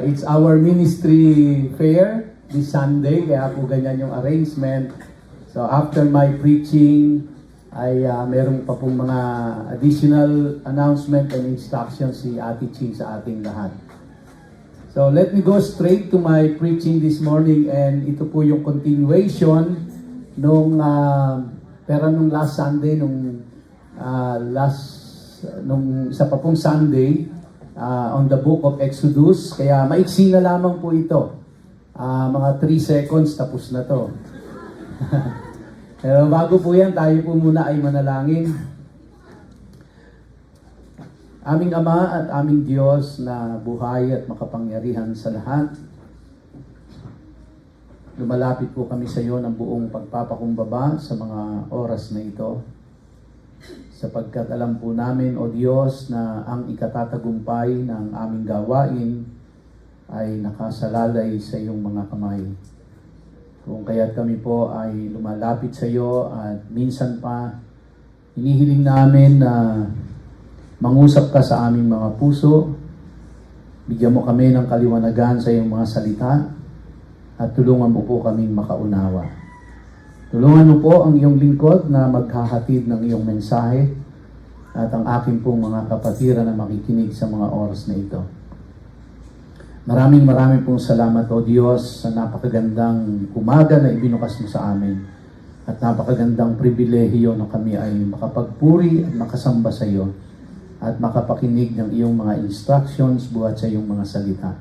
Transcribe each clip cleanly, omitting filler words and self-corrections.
It's our ministry fair this Sunday, kaya po ganyan yung arrangement. So after my preaching, ay meron pa pong mga additional announcement and instructions si Ate Ching sa ating lahat. So let me go straight to my preaching this morning, and ito po yung continuation nung last Sunday, nung isa pa pong Sunday on the book of Exodus. Kaya maiksi na lamang po ito. Mga 3 seconds tapos na to. Pero bago po yan, tayo po muna ay manalangin. Aming Ama at aming Diyos na buhay at makapangyarihan sa lahat, lumalapit po kami sa iyo ng buong pagpapakumbaba sa mga oras na ito, sapagkat alam po namin, O Diyos, na ang ikatatagumpay ng aming gawain ay nakasalalay sa iyong mga kamay. Kung kaya't kami po ay lumalapit sa iyo at minsan pa hinihiling namin na mangusap ka sa aming mga puso, bigyan mo kami ng kaliwanagan sa iyong mga salita, at tulungan mo po kaming makaunawa. Tulungan mo po ang iyong lingkod na maghahatid ng iyong mensahe at ang aking pong mga kapatiran na makikinig sa mga oras na ito. Maraming pong salamat, O Diyos, sa napakagandang umaga na ibinukas mo sa amin at napakagandang pribilehiyo na kami ay makapagpuri at makasamba sa iyo at makapakinig ng iyong mga instructions buhat sa iyong mga salita.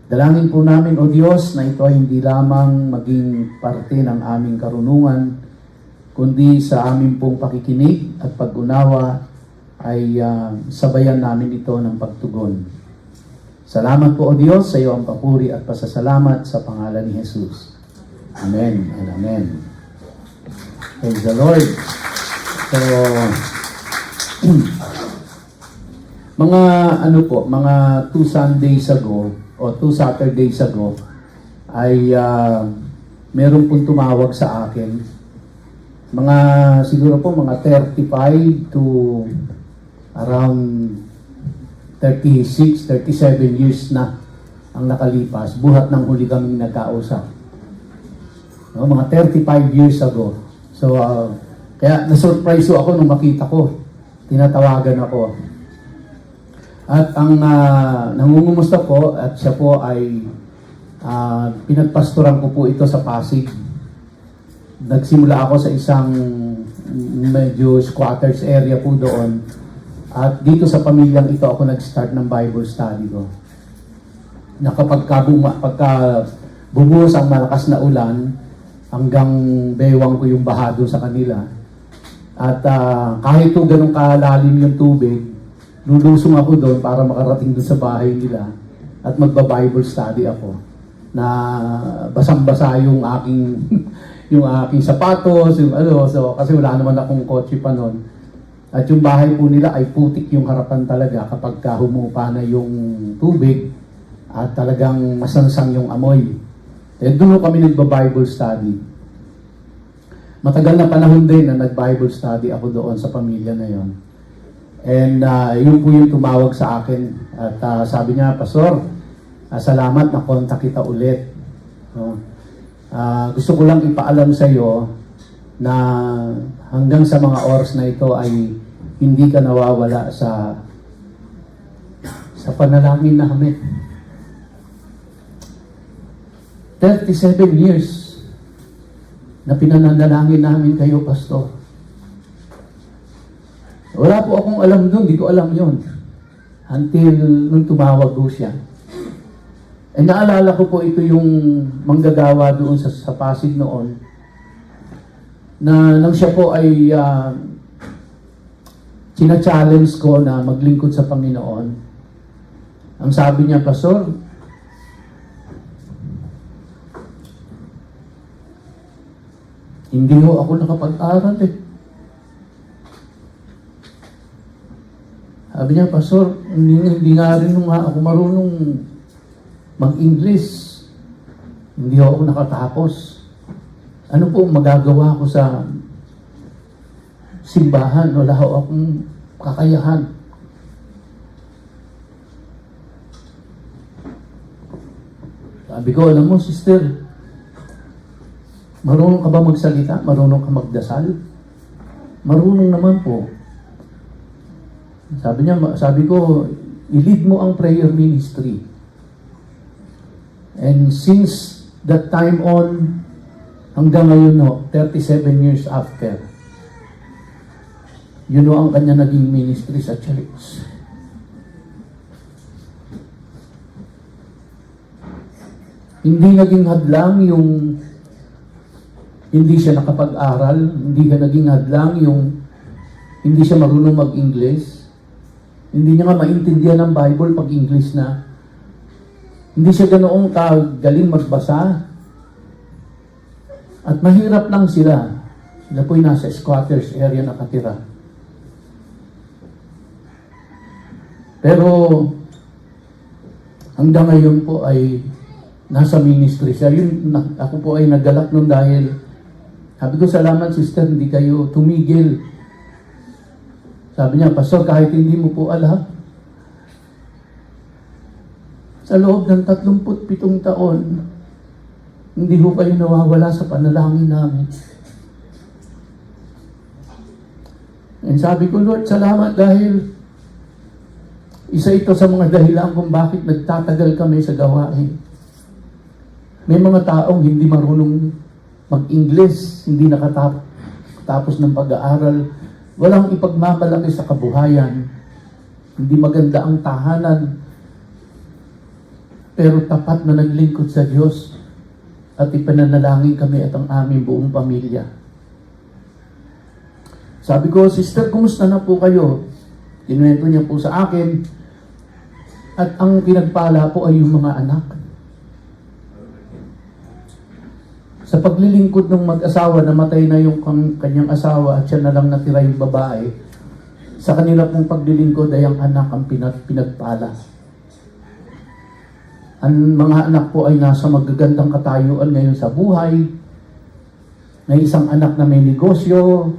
Dalangin po namin, O Diyos, na ito ay hindi lamang maging parte ng aming karunungan, kundi sa aming pong pakikinig at pag-unawa ay sabayan namin ito ng pagtugon. Salamat po, O Diyos, sa iyo ang papuri at pasasalamat sa pangalan ni Jesus. Amen and amen. Praise the Lord. So, mga 2 Sundays ago, o 2 Saturdays ago, ay meron pong tumawag sa akin. Siguro po mga 35 to around 36, 37 years na ang nakalipas. Buhat ng huli kaming nagkausap. No, mga 35 years ago. So, kaya na-surprise ako nung makita ko. Tinatawagan ako. At ang nangungumusta po, at siya po ay pinagpastoran ko po ito sa Pasig. Nagsimula ako sa isang medyo squatters area po doon. At dito sa pamilyang ito ako nag-start ng Bible study ko. Na pagka bumuhos ang malakas na ulan, hanggang bewang ko yung baha doon sa kanila. At kahit po ganun kalalim yung tubig, lulusong ako doon para makarating doon sa bahay nila at magba-Bible study ako. Na basang-basa yung aking yung aking sapatos, so kasi wala naman akong kotse pa noon. At yung bahay po nila ay putik yung harapan talaga kapag humupa na yung tubig at talagang masansang yung amoy. Eh doon kami nagba-Bible study. Matagal na panahon din na nag-Bible study ako doon sa pamilya na yon. And yun po yung tumawag sa akin. At sabi niya, Pastor, salamat na kontak kita ulit. No? Gusto ko lang ipaalam sa iyo na hanggang sa mga oras na ito ay hindi ka nawawala sa panalangin namin. 37 years na pinananalangin namin kayo, Pastor. Wala po akong alam doon, di ko alam yon until nung tumawag ko siya. Eh naalala ko po ito yung manggagawa doon sa Pasig noon, na nang siya po ay china-challenge ko na maglingkod sa Panginoon. Ang sabi niya, Pastor, hindi ho ako nakapag-aral eh. Sabi niya, Pastor, hindi nga rin ako marunong mag-English. Hindi ako nakatapos. Ano po magagawa ko sa simbahan? Wala akong kakayahan. Sabi ko, alam mo, sister, marunong ka ba magsalita? Marunong ka magdasal? Marunong naman po. Sabi ko, i-lead mo ang prayer ministry. And since that time on, hanggang ngayon, 37 years after, yun ang kanya naging ministry sa church. Hindi naging hadlang yung hindi siya nakapag-aral, hindi ka naging hadlang yung hindi siya marunong mag-English, hindi niya nga maintindihan ng Bible pag English na, hindi siya ganoong galing magbasa, at mahirap lang sila. Sila po'y nasa squatters area nakatira. Pero hanggang ngayon po ay nasa ministry siya. Ako po ay nagalak nun dahil sabi ko, salamat sister, hindi kayo tumigil. Sabi niya, Pastor, kahit hindi mo po alam, sa loob ng 37 taon, hindi ho kayo nawawala sa panalangin namin. And sabi ko, Lord, salamat dahil isa ito sa mga dahilan kung bakit nagtatagal kami sa gawain. May mga taong hindi marunong mag-English, hindi nakatapos ng pag-aaral, walang ipagmamalaki sa kabuhayan, hindi maganda ang tahanan, pero tapat na naglingkod sa Diyos at ipananalangin kami at ang aming buong pamilya. Sabi ko, sister, kumusta na po kayo? Kinuwento niya po sa akin at ang pinagpala po ay yung mga anak. Sa paglilingkod ng mag-asawa, namatay na yung kanyang asawa at siya na lang natira yung babae. Sa kanila pong paglilingkod ay ang anak ang pinagpala. Ang mga anak po ay nasa magagandang katayuan ngayon sa buhay. May isang anak na may negosyo,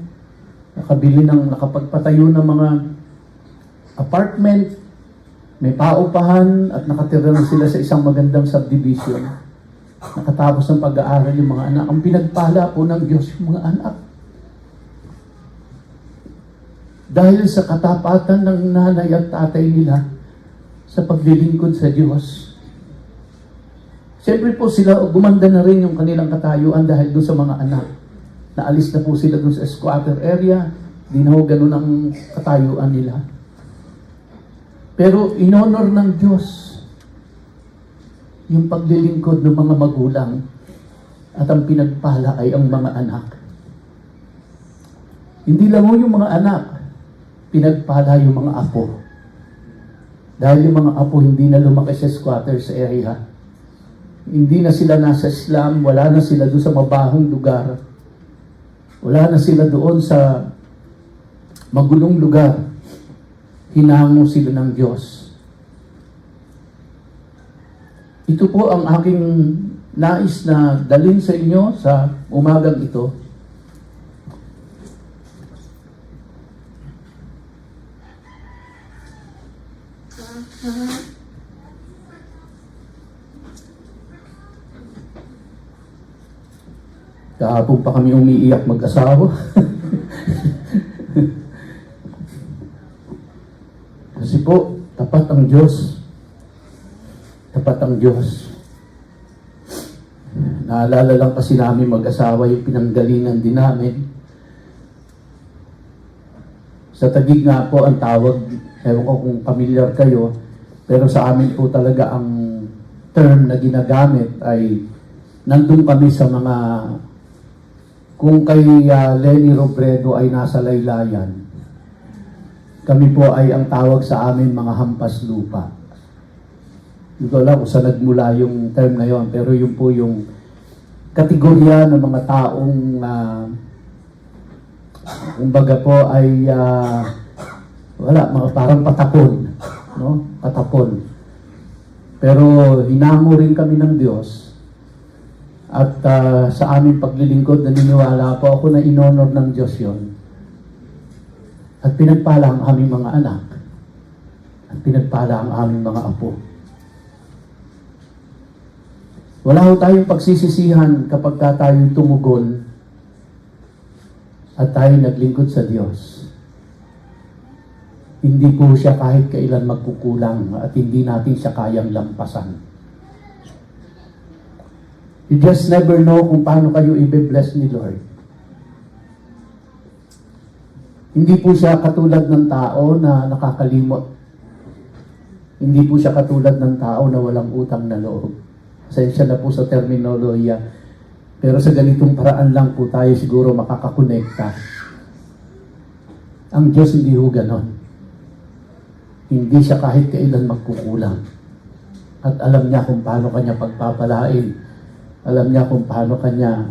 nakapagpatayo ng mga apartment, may paupahan at nakatira na sila sa isang magandang subdivision. Nakatapos ng pag-aaral yung mga anak. Ang pinagpala po ng Diyos yung mga anak. Dahil sa katapatan ng nanay at tatay nila sa paglilingkod sa Diyos. Siyempre po sila, gumanda na rin yung kanilang katayuan dahil doon sa mga anak. Naalis na po sila doon sa squatter area. Di na ho ganun ang katayuan nila. Pero in-honor ng Diyos yung paglilingkod ng mga magulang at ang pinagpala ay ang mga anak. Hindi lang yung mga anak, pinagpala yung mga apo. Dahil yung mga apo hindi na lumaki sa squatters area. Hindi na sila nasa slum, wala na sila doon sa mabahong lugar. Wala na sila doon sa magulong lugar. Hinango sila ng Diyos. Ito po ang aking nais na dalhin sa inyo sa umagang ito. Kahapon pa kami umiiyak mag-asawa. Kasi po, tapat ang Diyos. Tapat ang Diyos. Naalala lang kasi namin mag-asawa yung pinanggalingan din namin. Sa Taguig nga po ang tawag, ewan ko kung familiar kayo, pero sa amin po talaga ang term na ginagamit ay nandun kami sa mga, kung kay Lenny Robredo ay nasa laylayan, kami po ay ang tawag sa amin mga hampas lupa. Hindi ko alam kung saan nagmula yung term na yon, pero yun po yung kategorya ng mga taong kumbaga po ay mga parang patapon, no? Patapon. Pero hinango rin kami ng Diyos at sa aming paglilingkod, naniniwala po ako na in-honor ng Diyos yon. At pinagpala ang aming mga anak at pinagpala ang aming mga apo. Wala ho tayong pagsisisihan kapag tayo tumugon at tayo naglingkod sa Diyos. Hindi po siya kahit kailan magkukulang at hindi natin siya kayang lampasan. You just never know kung paano kayo i-bless ni Lord. Hindi po siya katulad ng tao na nakakalimot. Hindi po siya katulad ng tao na walang utang na loob. Pasensya na po sa terminolohiya. Pero sa ganitong paraan lang po tayo siguro makakakonekta. Ang Diyos hindi ho ganon. Hindi siya kahit kailan magkukulang. At alam niya kung paano kanya pagpapalain. Alam niya kung paano kanya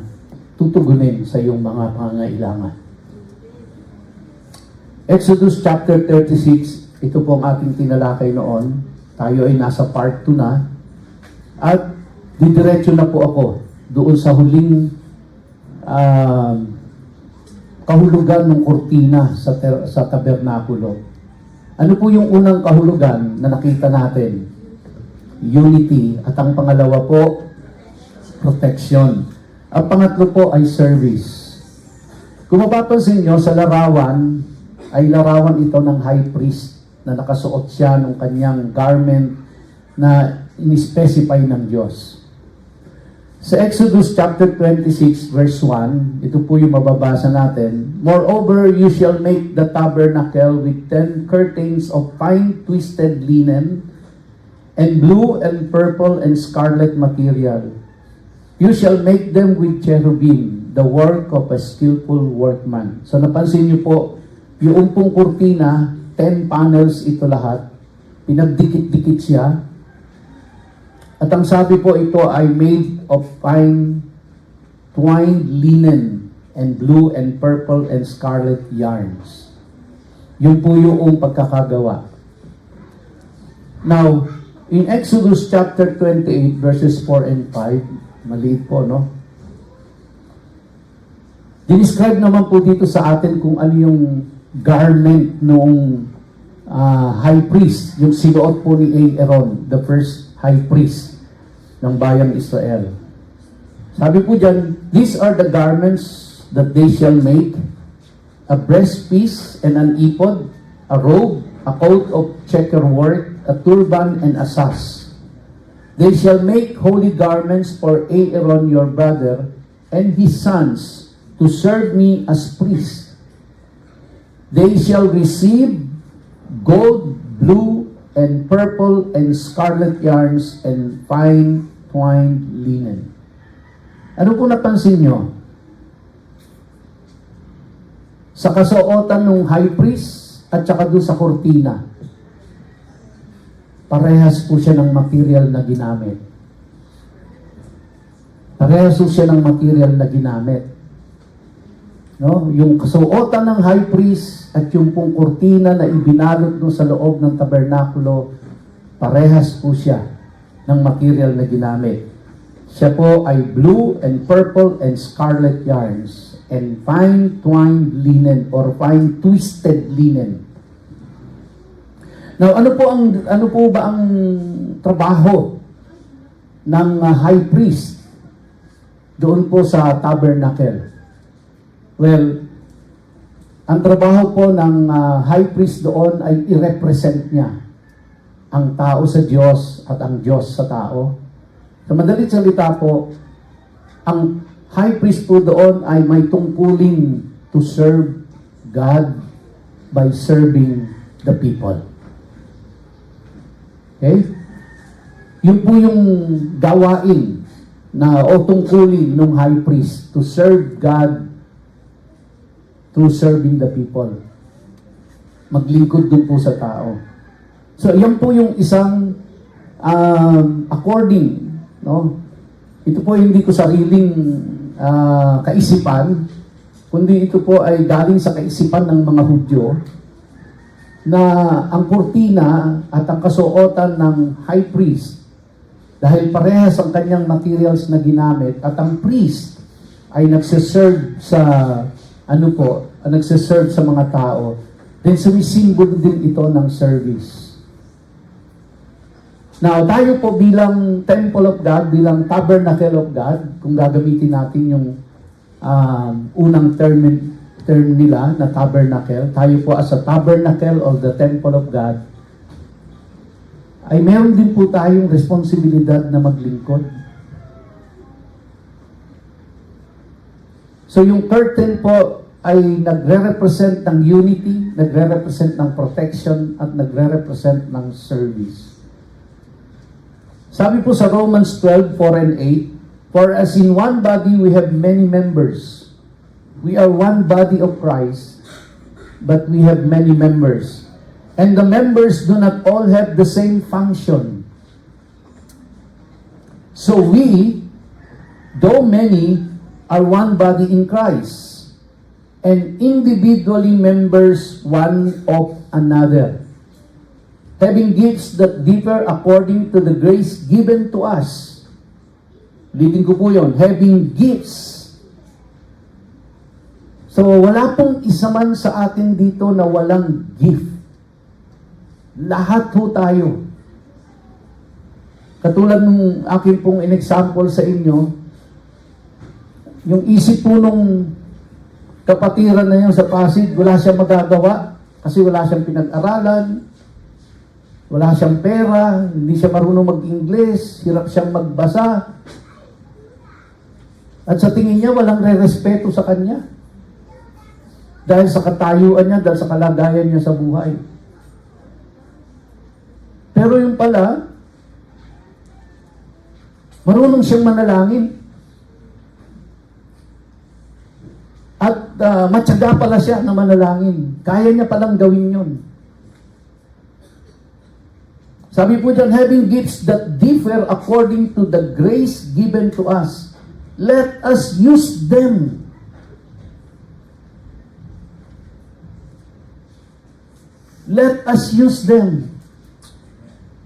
tutugunin sa iyong mga pangangailangan. Exodus chapter 36, ito po ang ating tinalakay noon. Tayo ay nasa part 2 na. At didiretso na po ako doon sa huling kahulugan ng kurtina sa tabernakulo. Ano po yung unang kahulugan na nakita natin? Unity. At ang pangalawa po, protection. Ang pangatlo po ay service. Kung mapapansin nyo, sa larawan, ay larawan ito ng high priest na nakasuot siya ng kanyang garment na in-specify ng Diyos. Sa Exodus chapter 26 verse 1, ito po yung mababasa natin. Moreover, you shall make the tabernacle with 10 curtains of fine twisted linen and blue and purple and scarlet material. You shall make them with cherubim, the work of a skillful workman. So napansin niyo po, yung pong kurtina, 10 panels ito lahat. Pinagdikit-dikit siya. At ang sabi po ito ay made of fine twined linen and blue and purple and scarlet yarns. Yun po yung pagkakagawa. Now, in Exodus chapter 28 verses 4 and 5, maliit po, no? Dinescribe naman po dito sa atin kung ano yung garment noong high priest, yung sinuot po ni Aaron, the first high priest ng bayang Israel. Sabi po dyan, these are the garments that they shall make, a breastpiece and an ephod, a robe, a coat of checker work, a turban and a sash. They shall make holy garments for Aaron your brother and his sons to serve me as priests. They shall receive gold, blue, and purple and scarlet yarns and fine twined linen. Ano po napansin nyo? Sa kasuotan ng high priest at saka doon sa kurtina, parehas po siya ng material na ginamit. Parehas po siya ng material na ginamit. No? Yung kasuotan ng high priest at yung pong kurtina na ibinalot doon sa loob ng tabernakulo, parehas po siya ng material na ginamit. Siya po ay blue and purple and scarlet yarns and fine twined linen or fine twisted linen. Now, ano po ba ang trabaho ng high priest doon po sa tabernacle? Well, ang trabaho po ng high priest doon ay i-represent niya ang tao sa Diyos at ang Diyos sa tao. Sa madalit salita po, ang high priest po doon ay may tungkulin to serve God by serving the people. Okay? Yun po yung gawain na o tungkulin ng high priest to serve God through serving the people. Maglingkod dun po sa tao. So, yan po yung isang according, no? Ito po hindi ko sariling kaisipan, kundi ito po ay galing sa kaisipan ng mga Hudyo na ang kurtina at ang kasuotan ng high priest, dahil parehas ang kanyang materials na ginamit, at ang priest ay nagsiserve sa nagsiserve sa mga tao, then sumisimbolo din ito ng service. Now, tayo po bilang Temple of God, bilang Tabernacle of God, kung gagamitin natin yung unang term nila na tabernacle, tayo po as a tabernacle of the Temple of God, ay meron din po tayong responsibilidad na maglingkod. So yung curtain po ay nagre-represent ng unity, nagre-represent ng protection, at nagre-represent ng service. Sabi po sa Romans 12:4 and 8, "For as in one body we have many members, we are one body of Christ, but we have many members. And the members do not all have the same function. So we, though many, are one body in Christ, and individually members one of another, having gifts that differ according to the grace given to us." Ulitin ko po yun, having gifts. So, wala pong isa man sa atin dito na walang gift. Lahat ho tayo. Katulad nung akin pong in-example sa inyo, yung isip po nung kapatiran na yun sa Pasig, wala siyang magagawa kasi wala siyang pinag-aralan, wala siyang pera, hindi siya marunong mag-Ingles, hirap siyang magbasa. At sa tingin niya, walang re-respeto sa kanya. Dahil sa katayuan niya, dahil sa kalagayan niya sa buhay. Pero yung pala, marunong siyang manalangin. At matyaga pala siya na manalangin. Kaya niya palang gawin yun. Sabi po dyan, having gifts that differ according to the grace given to us, let us use them. Let us use them.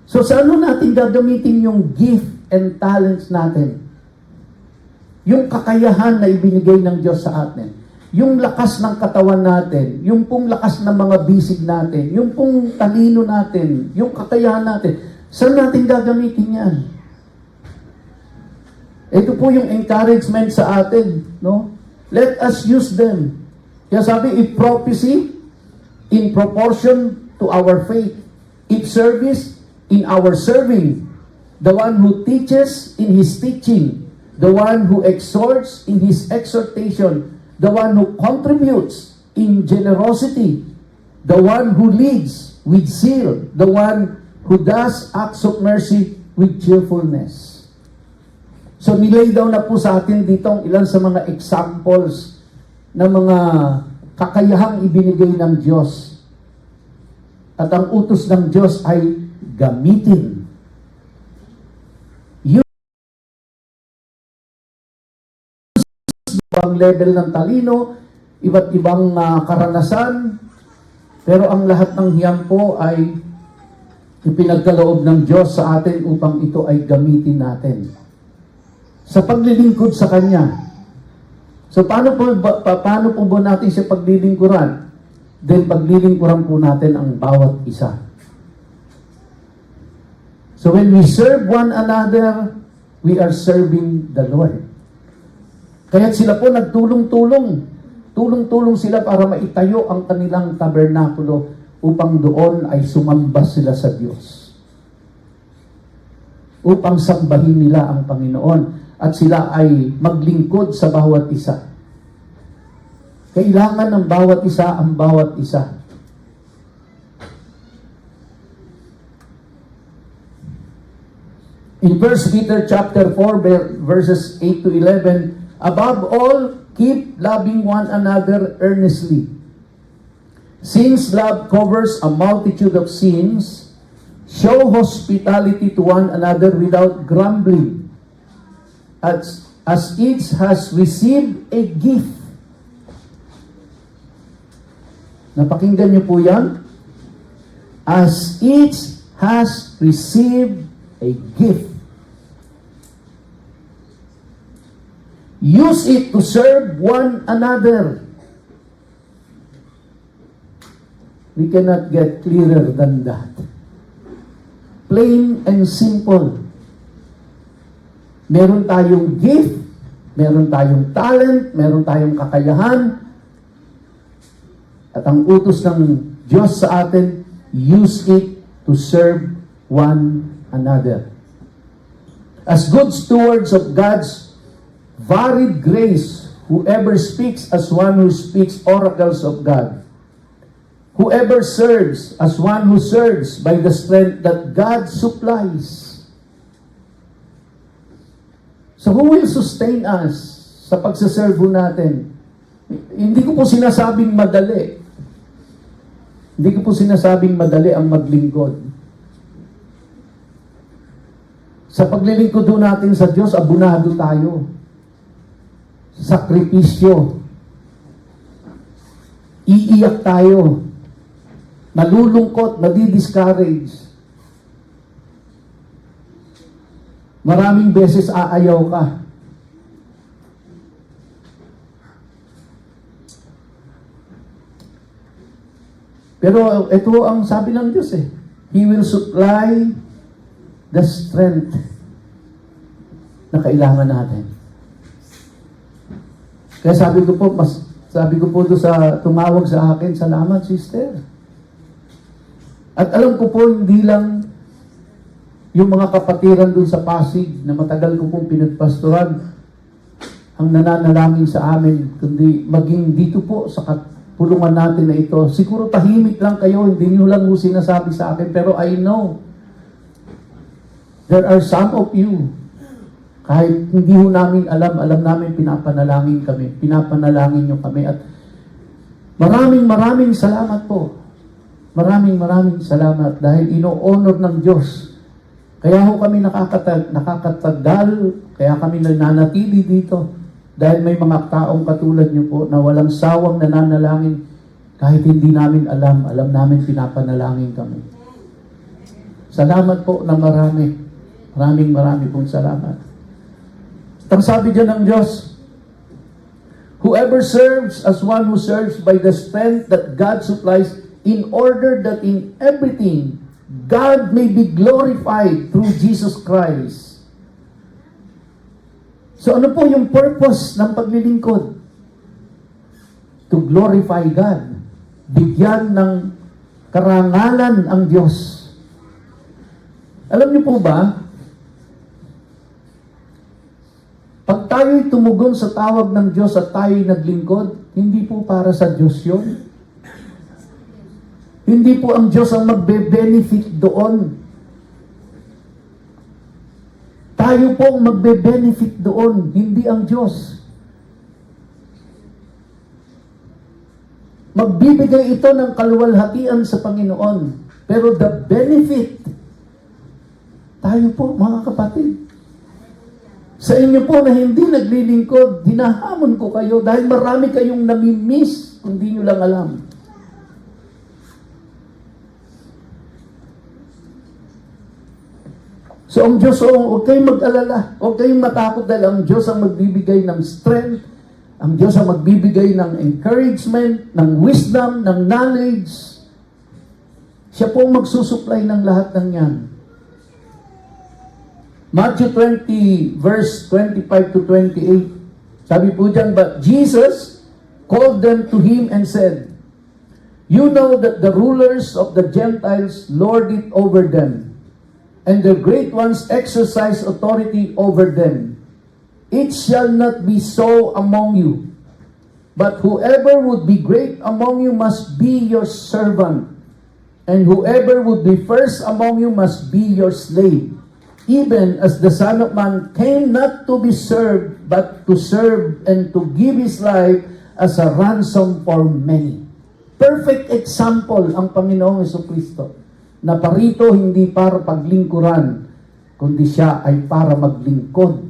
So, sa ano natin gagamitin yung gift and talents natin? Yung kakayahan na ibinigay ng Diyos sa atin. Yung lakas ng katawan natin, yung pong lakas ng mga bisig natin, yung pong talino natin, yung kakayahan natin, saan natin gagamitin yan? Ito po yung encouragement sa atin, no? Let us use them. Kaya sabi, if prophecy, in proportion to our faith. If service, in our serving. The one who teaches, in his teaching. The one who exhorts, in his exhortation. The one who contributes in generosity, the one who leads with zeal, the one who does acts of mercy with cheerfulness. So nilay daw na po sa atin dito ang ilan sa mga examples ng mga kakayahang ibinigay ng Diyos. At ang utos ng Diyos ay gamitin. Ibang level ng talino, iba't ibang karanasan, pero ang lahat ng hiyan po ay ipinagkaloob ng Diyos sa atin upang ito ay gamitin natin sa paglilingkod sa Kanya. So paano po ba natin siya paglilingkuran? Then paglilingkuran po natin ang bawat isa. So when we serve one another, we are serving the Lord. Kaya sila po nagtulong-tulong. Tulong-tulong sila para maitayo ang kanilang tabernakulo upang doon ay sumamba sila sa Diyos. Upang sambahin nila ang Panginoon at sila ay maglingkod sa bawat isa. Kailangan ng bawat isa ang bawat isa. In 1 Peter chapter 4 verses 8 to 11, above all, keep loving one another earnestly. Since love covers a multitude of sins, show hospitality to one another without grumbling. As each has received a gift. Napakinggan niyo po yan? As each has received a gift. Use it to serve one another. We cannot get clearer than that. Plain and simple. Meron tayong gift, meron tayong talent, meron tayong kakayahan, at ang utos ng Diyos sa atin, use it to serve one another. As good stewards of God's varied grace, whoever speaks as one who speaks oracles of God, whoever serves as one who serves by the strength that God supplies. So who will sustain us sa pagsaserve natin? Hindi ko po sinasabing madali. Hindi ko po sinasabing madali ang maglingkod. Sa paglilingkod natin sa Diyos, abunado tayo. Sakripisyo. Iiyak tayo. Nalulungkot, nadidiscourage. Maraming beses aayaw ka. Pero ito ang sabi ng Diyos eh. He will supply the strength na kailangan natin. Kaya sabi ko po doon sa tumawag sa akin, salamat sister. At alam ko po, hindi lang yung mga kapatiran doon sa Pasig na matagal ko pong pinagpastoran ang nananalangin sa amin, kundi maging dito po sa pulungan natin na ito. Siguro tahimik lang kayo, hindi nyo lang sinasabi sa akin, pero I know there are some of you, kahit hindi ho namin alam namin pinapanalangin nyo kami. At maraming salamat po. Maraming salamat dahil ino-honor ng Diyos. Kaya ho kami nakakatagal, kaya kami nananatili dito. Dahil may mga taong katulad nyo po na walang sawang nananalangin kahit hindi namin alam namin pinapanalangin kami. Salamat po na marami. Maraming pong salamat. At ang sabi dyan ng Diyos, whoever serves as one who serves by the strength that God supplies, in order that in everything God may be glorified through Jesus Christ. So ano po yung purpose ng paglilingkod? To glorify God. Bigyan ng karangalan ang Diyos. Alam niyo po ba, pag tayo'y tumugon sa tawag ng Diyos at tayo'y naglingkod, hindi po para sa Diyos yun. Hindi po ang Diyos ang magbe-benefit doon. Tayo po ang magbe-benefit doon, hindi ang Diyos. Magbibigay ito ng kaluwalhatian sa Panginoon. Pero the benefit, tayo po, mga kapatid. Sa inyo po na hindi naglilingkod, hinahamon ko kayo dahil marami kayong nami-miss kung di nyo lang alam. So ang Diyos, huwag kayong mag-alala, huwag kayong matakot dahil ang Diyos ang magbibigay ng strength, ang Diyos ang magbibigay ng encouragement, ng wisdom, ng knowledge. Siya po ang magsusupply ng lahat ng yan. Matthew 20, verse 25 to 28. Sabi po dyan, but Jesus called them to Him and said, you know that the rulers of the Gentiles lord it over them, and the great ones exercise authority over them. It shall not be so among you. But whoever would be great among you must be your servant. And whoever would be first among you must be your slave. Even as the Son of Man came not to be served, but to serve and to give His life as a ransom for many. Perfect example ang Panginoong Jesucristo. Na parito hindi para paglingkuran, kundi siya ay para maglingkod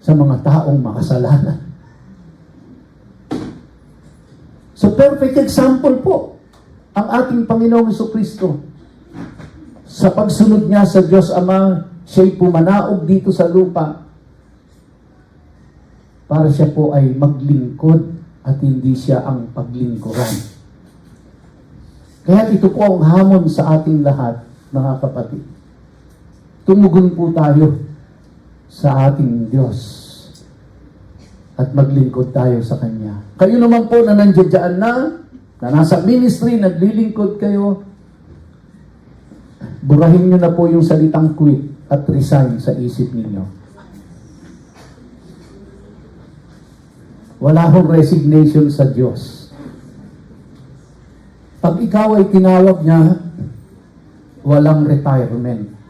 sa mga taong makasalanan. So perfect example po ang ating Panginoong Jesucristo. Sa pagsunod niya sa Diyos Ama, siya'y pumanaog dito sa lupa para siya po ay maglingkod at hindi siya ang paglingkuran. Kaya ito po ang hamon sa ating lahat. mga kapatid. Tumugon po tayo sa ating Diyos at maglingkod tayo sa Kanya. Kayo naman po na nandiyan na nasa ministry, naglilingkod kayo, burahin nyo na po yung salitang quit at resign sa isip ninyo. Wala hong resignation sa Diyos. Pag ikaw ay tinawag niya, walang retirement.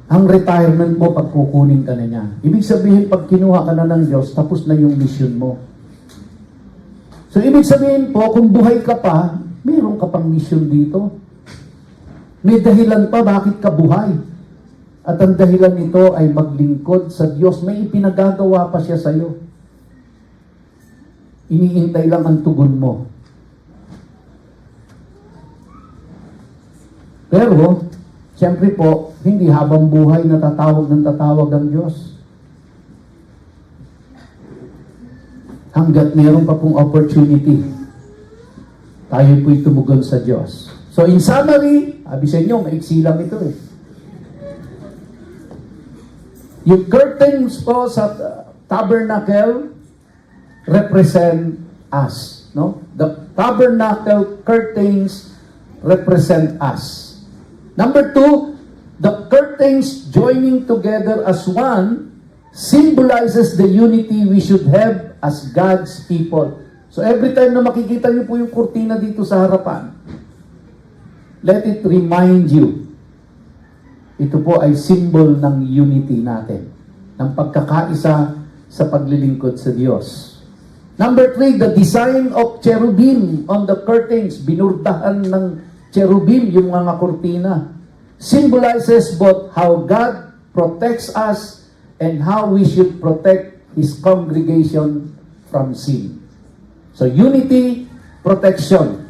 Ang retirement mo pag kukunin ka na niya. Ibig sabihin, pag kinuha ka na ng Diyos, tapos na yung mission mo. So, ibig sabihin po, kung buhay ka pa, meron ka pang mission dito. May dahilan pa bakit ka buhay. At ang dahilan nito ay maglingkod sa Diyos. May ipinagagawa pa siya sa iyo. Iniintay lang ang tugon mo. Pero, siyempre po, hindi habang buhay natatawag ng tatawag ang Diyos. Hanggat meron pa pong opportunity, tayo po'y tumugon sa Diyos. So in summary, sabi sa inyo, maiksi lang ito eh. Yung curtains po sa tabernacle represent us. No? The tabernacle curtains represent us. Number 2, the curtains joining together as one symbolizes the unity we should have as God's people. So every time na makikita niyo po yung kurtina dito sa harapan, let it remind you, ito po ay symbol ng unity natin, ng pagkakaisa sa paglilingkod sa Diyos. Number 3, the design of cherubim on the curtains, binurdahan ng cherubim yung mga kurtina, symbolizes both how God protects us and how we should protect His congregation from sin. So unity, protection.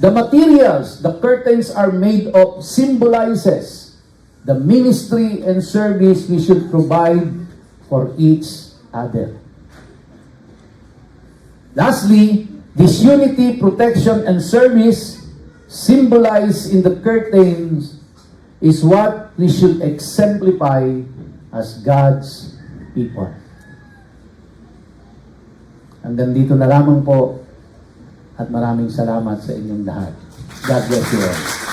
The materials the curtains are made of symbolizes the ministry and service we should provide for each other. Lastly, this unity, protection, and service symbolized in the curtains is what we should exemplify as God's people. Hanggang dito na lamang po at maraming salamat sa inyong lahat. God bless you all.